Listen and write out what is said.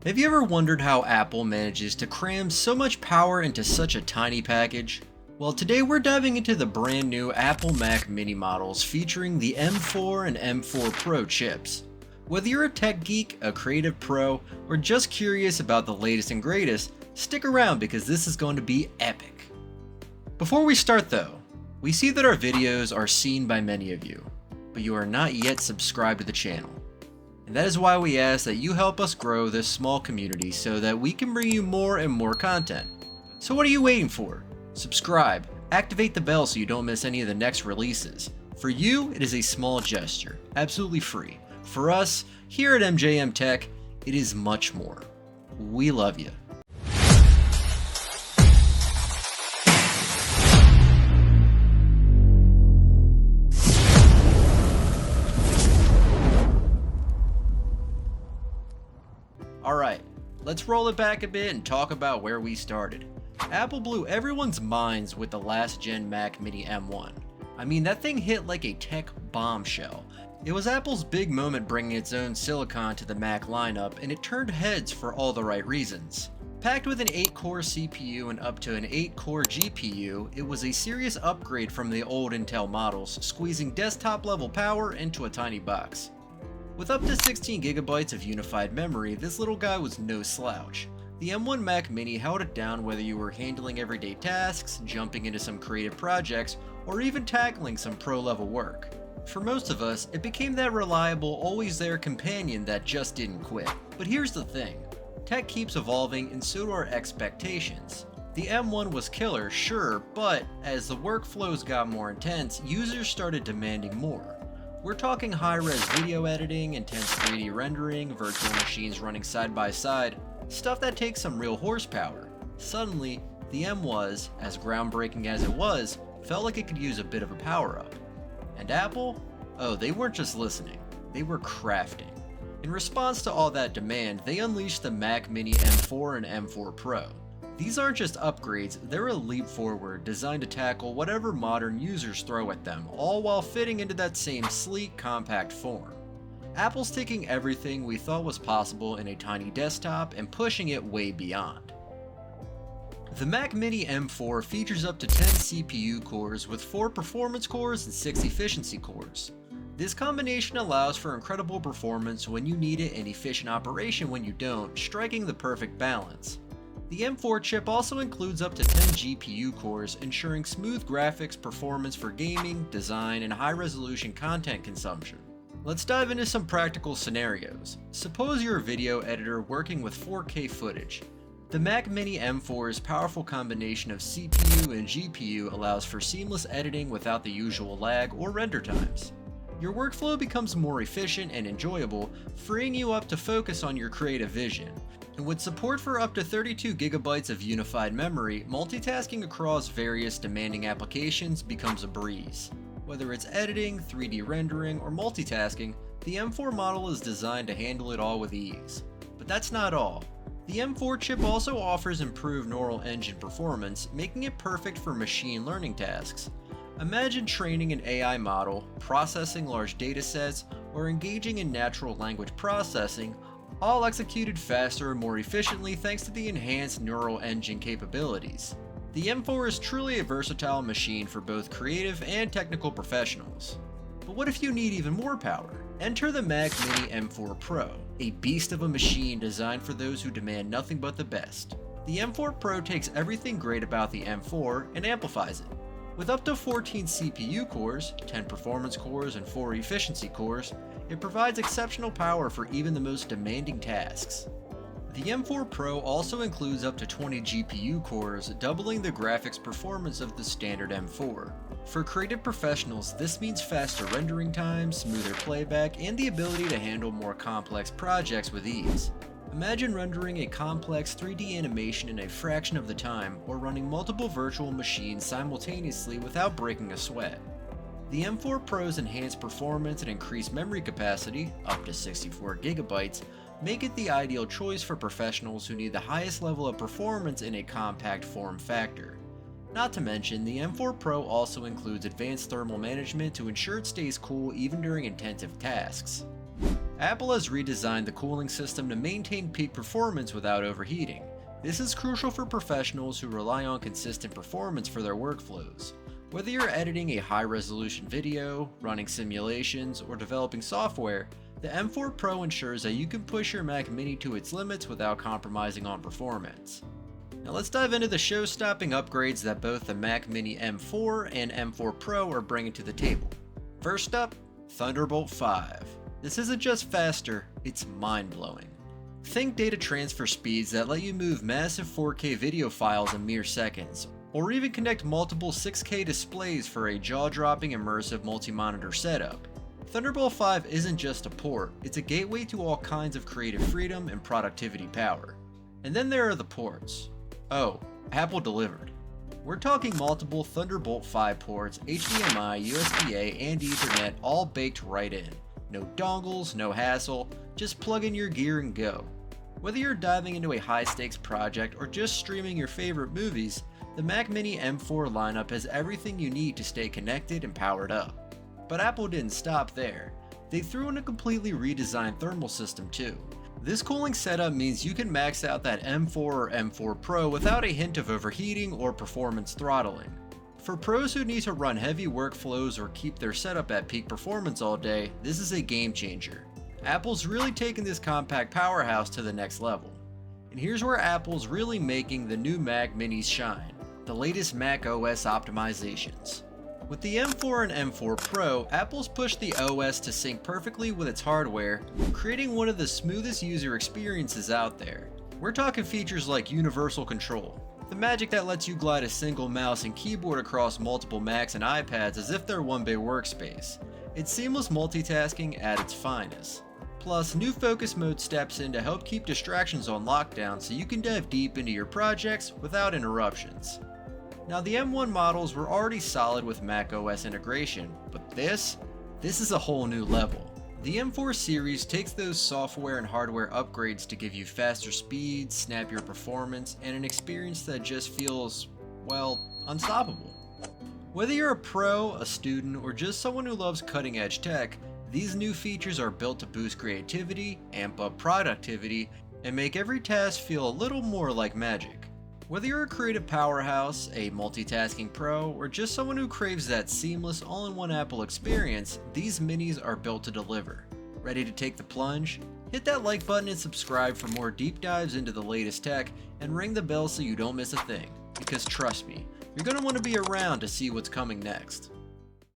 Have you ever wondered how Apple manages to cram so much power into such a tiny package? Well, today we're diving into the brand new Apple Mac mini models featuring the M4 and M4 Pro chips. Whether you're a tech geek, a creative pro, or just curious about the latest and greatest, stick around because this is going to be epic. Before we start though, we see that our videos are seen by many of you, but you are not yet subscribed to the channel. And that is why we ask that you help us grow this small community so that we can bring you more and more content. So what are you waiting for? Subscribe, activate the bell so you don't miss any of the next releases. For you, it is a small gesture, absolutely free. For us, here at MJM Tech, it is much more. We love you. Alright, let's roll it back a bit and talk about where we started. Apple blew everyone's minds with the last gen Mac Mini M1. I mean, that thing hit like a tech bombshell. It was Apple's big moment bringing its own silicon to the Mac lineup, and it turned heads for all the right reasons. Packed with an 8-core CPU and up to an 8-core GPU, it was a serious upgrade from the old Intel models, squeezing desktop level power into a tiny box. With up to 16 gigabytes of unified memory, this little guy was no slouch. The M1 Mac Mini held it down whether you were handling everyday tasks, jumping into some creative projects, or even tackling some pro-level work. For most of us, it became that reliable, always there companion that just didn't quit. But here's the thing, tech keeps evolving and so do our expectations. The M1 was killer, sure, but as the workflows got more intense, users started demanding more. We're talking high-res video editing, intense 3D rendering, virtual machines running side by side, stuff that takes some real horsepower. Suddenly, the M was, as groundbreaking as it was, felt like it could use a bit of a power-up. And Apple? Oh, they weren't just listening, they were crafting. In response to all that demand, they unleashed the Mac Mini M4 and M4 Pro. These aren't just upgrades, they're a leap forward designed to tackle whatever modern users throw at them, all while fitting into that same sleek, compact form. Apple's taking everything we thought was possible in a tiny desktop and pushing it way beyond. The Mac Mini M4 features up to 10 CPU cores with 4 performance cores and 6 efficiency cores. This combination allows for incredible performance when you need it and efficient operation when you don't, striking the perfect balance. The M4 chip also includes up to 10 GPU cores, ensuring smooth graphics performance for gaming, design, and high-resolution content consumption. Let's dive into some practical scenarios. Suppose you're a video editor working with 4K footage. The Mac Mini M4's powerful combination of CPU and GPU allows for seamless editing without the usual lag or render times. Your workflow becomes more efficient and enjoyable, freeing you up to focus on your creative vision. And with support for up to 32 gigabytes of unified memory, multitasking across various demanding applications becomes a breeze. Whether it's editing, 3D rendering, or multitasking, the M4 model is designed to handle it all with ease. But that's not all. The M4 chip also offers improved neural engine performance, making it perfect for machine learning tasks. Imagine training an AI model, processing large datasets, or engaging in natural language processing, all executed faster and more efficiently thanks to the enhanced neural engine capabilities. The M4 is truly a versatile machine for both creative and technical professionals. But what if you need even more power? Enter the Mac Mini M4 Pro, a beast of a machine designed for those who demand nothing but the best. The M4 Pro takes everything great about the M4 and amplifies it. With up to 14 CPU cores, 10 performance cores, and 4 efficiency cores, it provides exceptional power for even the most demanding tasks. The M4 Pro also includes up to 20 GPU cores, doubling the graphics performance of the standard M4. For creative professionals, this means faster rendering times, smoother playback, and the ability to handle more complex projects with ease. Imagine rendering a complex 3D animation in a fraction of the time, or running multiple virtual machines simultaneously without breaking a sweat. The M4 Pro's enhanced performance and increased memory capacity, up to 64 gigabytes, make it the ideal choice for professionals who need the highest level of performance in a compact form factor. Not to mention, the M4 Pro also includes advanced thermal management to ensure it stays cool even during intensive tasks. Apple has redesigned the cooling system to maintain peak performance without overheating. This is crucial for professionals who rely on consistent performance for their workflows. Whether you're editing a high-resolution video, running simulations, or developing software, the M4 Pro ensures that you can push your Mac Mini to its limits without compromising on performance. Now let's dive into the show-stopping upgrades that both the Mac Mini M4 and M4 Pro are bringing to the table. First up, Thunderbolt 5. This isn't just faster, it's mind-blowing. Think data transfer speeds that let you move massive 4K video files in mere seconds, or even connect multiple 6K displays for a jaw-dropping immersive multi-monitor setup. Thunderbolt 5 isn't just a port, it's a gateway to all kinds of creative freedom and productivity power. And then there are the ports. Oh, Apple delivered. We're talking multiple Thunderbolt 5 ports, HDMI, USB-A, and Ethernet all baked right in. No dongles, no hassle, just plug in your gear and go. Whether you're diving into a high-stakes project or just streaming your favorite movies, the Mac Mini M4 lineup has everything you need to stay connected and powered up. But Apple didn't stop there. They threw in a completely redesigned thermal system too. This cooling setup means you can max out that M4 or M4 Pro without a hint of overheating or performance throttling. For pros who need to run heavy workflows or keep their setup at peak performance all day, this is a game changer. Apple's really taken this compact powerhouse to the next level. And here's where Apple's really making the new Mac Minis shine: the latest Mac OS optimizations. With the M4 and M4 Pro, Apple's pushed the OS to sync perfectly with its hardware, creating one of the smoothest user experiences out there. We're talking features like universal control, the magic that lets you glide a single mouse and keyboard across multiple Macs and iPads as if they're one big workspace. It's seamless multitasking at its finest. Plus, new focus mode steps in to help keep distractions on lockdown so you can dive deep into your projects without interruptions. Now, the M1 models were already solid with macOS integration, but this is a whole new level. The M4 series takes those software and hardware upgrades to give you faster speeds, snappier performance, and an experience that just feels, well, unstoppable. Whether you're a pro, a student, or just someone who loves cutting-edge tech, these new features are built to boost creativity, amp up productivity, and make every task feel a little more like magic. Whether you're a creative powerhouse, a multitasking pro, or just someone who craves that seamless all-in-one Apple experience, these minis are built to deliver. Ready to take the plunge? Hit that like button and subscribe for more deep dives into the latest tech, and ring the bell so you don't miss a thing. Because trust me, you're going to want to be around to see what's coming next.